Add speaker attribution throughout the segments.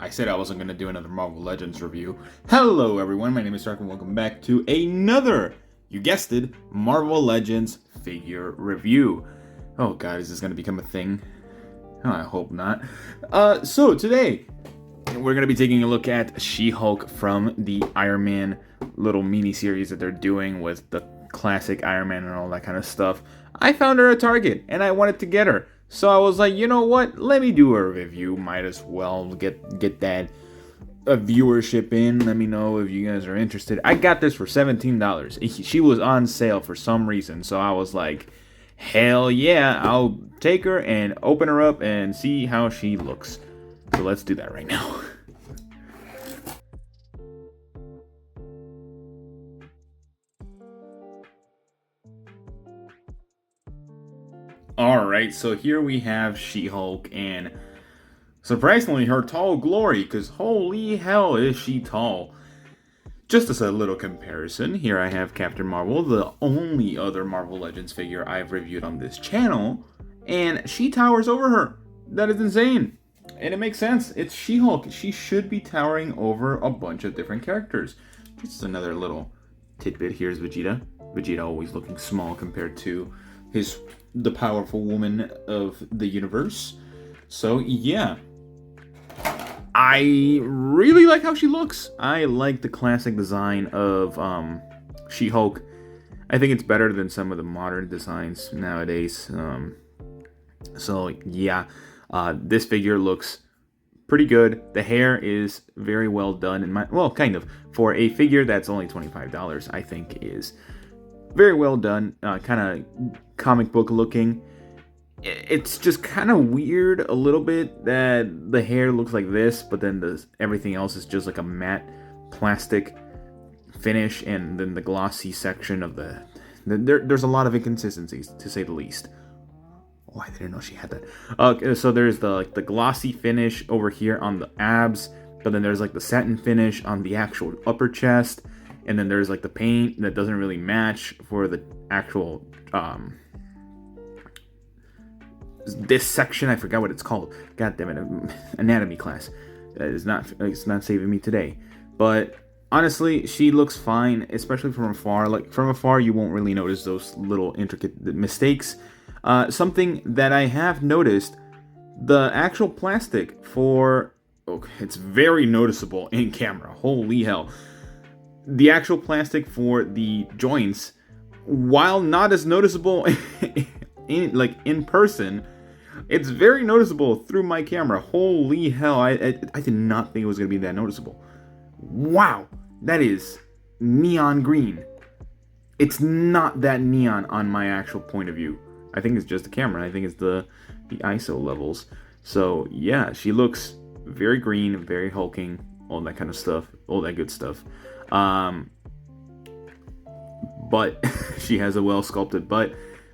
Speaker 1: I said I wasn't going to do another Marvel Legends review. Hello everyone, my name is Stark and welcome back to another, you guessed it, Marvel Legends figure review. Oh god, is this going to become a thing? Oh, I hope not. So today, we're going to be taking a look at She-Hulk from the Iron Man little mini-series that they're doing with the classic Iron Man and all that kind of stuff. I found her at Target, and I wanted to get her. So I was like, you know what? Let me do a review. Might as well get that viewership in. Let me know if you guys are interested. I got this for $17. She was on sale for some reason, so I was like, hell yeah, I'll take her and open her up and see how she looks. So let's do that right now. Alright, so here we have She-Hulk, and surprisingly, her tall glory, because holy hell is she tall. Just as a little comparison, here I have Captain Marvel, the only other Marvel Legends figure I've reviewed on this channel, and she towers over her. That is insane. And it makes sense. It's She-Hulk. She should be towering over a bunch of different characters. Just another little tidbit. Here's Vegeta. Vegeta always looking small compared to the powerful woman of the universe. So yeah, I really like how she looks. I like the classic design of She-Hulk. I think it's better than some of the modern designs nowadays. So yeah, this figure looks pretty good. The hair is very well done in kind of, for a figure that's only $25, I think is very well done, kind of comic book looking. It's just kind of weird a little bit that the hair looks like this, but then everything else is just like a matte plastic finish, and then the glossy section of there's a lot of inconsistencies, to say the least. Oh, I didn't know she had that. So there's the glossy finish over here on the abs, but then there's like the satin finish on the actual upper chest. And then there's like the paint that doesn't really match for the actual this section. I forgot what it's called. God damn it, anatomy class. It's not saving me today. But honestly, she looks fine, especially from afar. Like from afar, you won't really notice those little intricate mistakes. Something that I have noticed, the actual plastic for it's very noticeable in camera. Holy hell. The actual plastic for the joints, while not as noticeable in person, it's very noticeable through my camera. Holy hell, I did not think it was going to be that noticeable. Wow, that is neon green. It's not that neon on my actual point of view. I think it's just the camera. I think it's the ISO levels. So yeah, she looks very green, very hulking, all that kind of stuff, all that good stuff. But she has a well sculpted butt,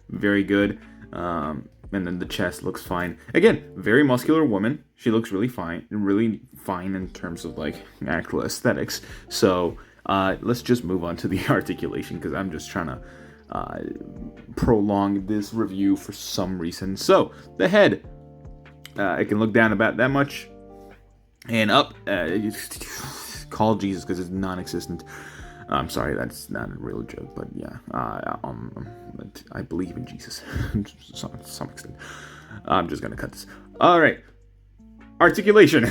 Speaker 1: very good. And then the chest looks fine. Again, very muscular woman. She looks really fine in terms of like actual aesthetics. So let's just move on to the articulation, because I'm just trying to prolong this review for some reason. So the head, it can look down about that much, and up. Call Jesus because it's non-existent. I'm sorry, that's not a real joke, but yeah, I believe in Jesus to some extent. I'm just gonna cut this. All right, articulation.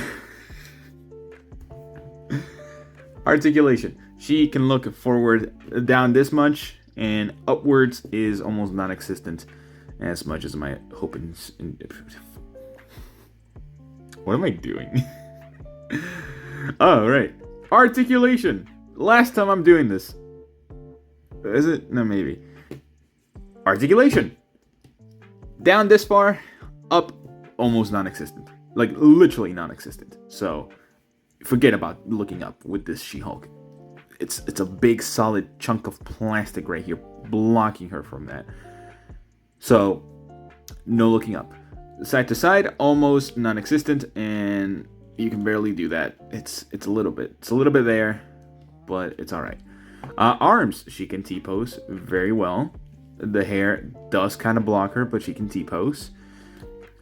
Speaker 1: Articulation. She can look forward down this much, and upwards is almost non-existent. As much as my hope and what am I doing? All right. Articulation. Last time I'm doing this. Is it? No, maybe. Articulation. Down this far, up almost non-existent. Like literally non-existent. So forget about looking up with this She-Hulk. It's a big solid chunk of plastic right here blocking her from that. So no looking up. Side to side, almost non-existent, and you can barely do that. It's a little bit there, but it's all right. Arms, she can T-pose very well. The hair does kind of block her, but she can T-pose.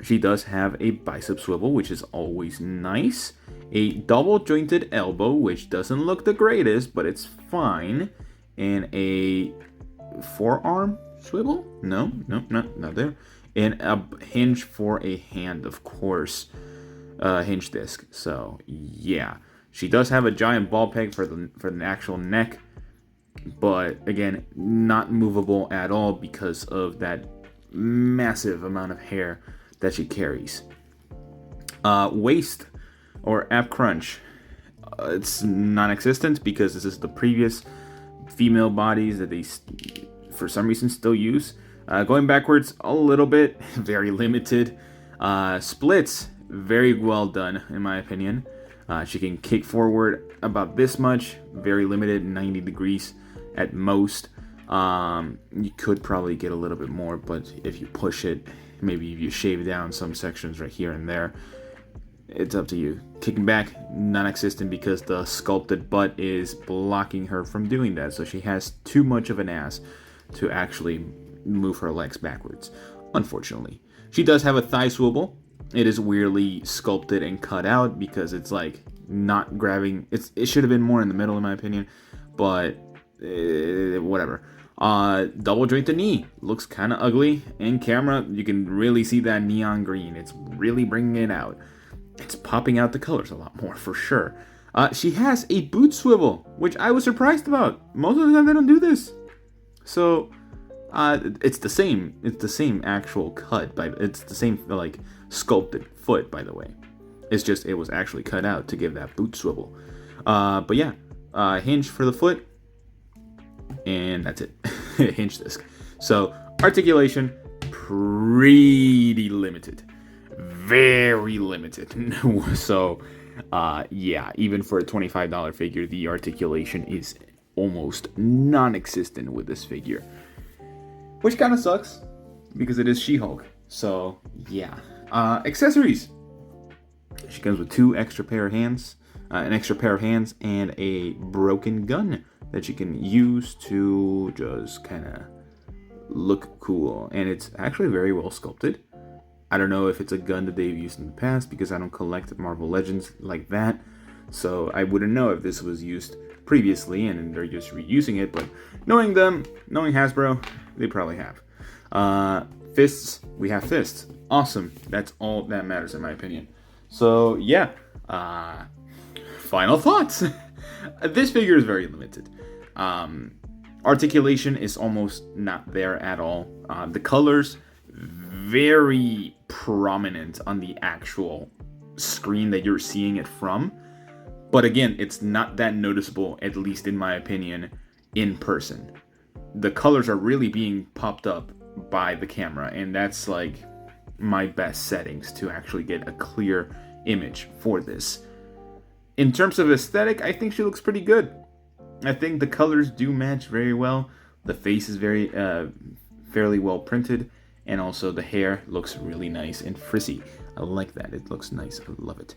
Speaker 1: She does have a bicep swivel, which is always nice. a double jointed elbow, which doesn't look the greatest, but it's fine, and a forearm swivel. No, not there. And a hinge for a hand, of course. Hinge disc. So yeah, she does have a giant ball peg for the actual neck, but again, not movable at all because of that massive amount of hair that she carries. Waist or ab crunch, it's non-existent because this is the previous female bodies that they for some reason still use. Going backwards a little bit, very limited. Splits, very well done in my opinion. She can kick forward about this much, very limited, 90 degrees at most. You could probably get a little bit more, but if you push it, maybe if you shave down some sections right here and there, it's up to you. Kicking back, non-existent because the sculpted butt is blocking her from doing that. So she has too much of an ass to actually move her legs backwards, unfortunately. She does have a thigh swivel. It is weirdly sculpted and cut out because it's like not grabbing. It should have been more in the middle in my opinion, but whatever. Double jointed knee looks kind of ugly in camera. You can really see that neon green. It's really bringing it out. It's popping out the colors a lot more for sure. She has a boot swivel, which I was surprised about. Most of the time they don't do this. So it's the same. It's the same actual cut, but it's the same like sculpted foot, by the way. It's just it was actually cut out to give that boot swivel. But yeah, hinge for the foot, and that's it. Hinge disc. So articulation, pretty limited. Very limited. So yeah, even for a $25 figure, the articulation is almost non-existent with this figure, which kind of sucks because it is She-Hulk. So yeah. Accessories. She comes with two extra pair of hands, an extra pair of hands, and a broken gun that you can use to just kind of look cool. And it's actually very well sculpted. I don't know if it's a gun that they've used in the past because I don't collect Marvel Legends like that. So I wouldn't know if this was used previously and they're just reusing it. But knowing them, knowing Hasbro, they probably have. Fists, we have fists. Awesome. That's all that matters in my opinion. So yeah, final thoughts. This figure is very limited. Articulation is almost not there at all. The colors, very prominent on the actual screen that you're seeing it from. But again, it's not that noticeable, at least in my opinion, in person. The colors are really being popped up by the camera, and that's like my best settings to actually get a clear image for this. In terms of aesthetic, I think she looks pretty good. I think the colors do match very well. The face is very fairly well printed, and also the hair looks really nice and frizzy. I like that. It looks nice. I love it.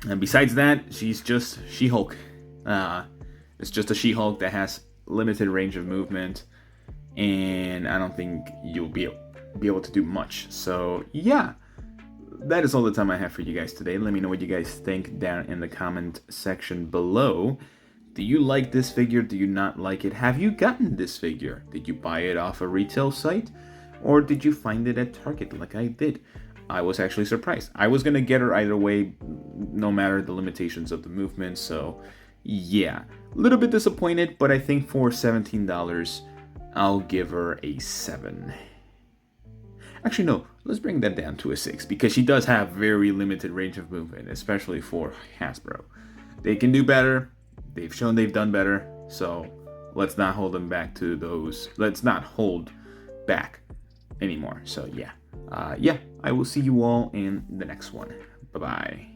Speaker 1: And besides that, she's just She-Hulk. It's just a She-Hulk that has limited range of movement, and I don't think you'll be able to do much. So yeah, that is all the time I have for you guys today. Let me know what you guys think down in the comment section below. Do you like this figure? Do you not like it? Have you gotten this figure? Did you buy it off a retail site? Or did you find it at Target like I did? I was actually surprised. I was going to get her either way, no matter the limitations of the movement. So yeah, a little bit disappointed, but I think for $17, I'll give her a 7. Actually, no, let's bring that down to a 6 because she does have very limited range of movement, especially for Hasbro. They can do better. They've shown they've done better. So let's not hold them back to those. Let's not hold back anymore. So yeah. I will see you all in the next one. Bye-bye.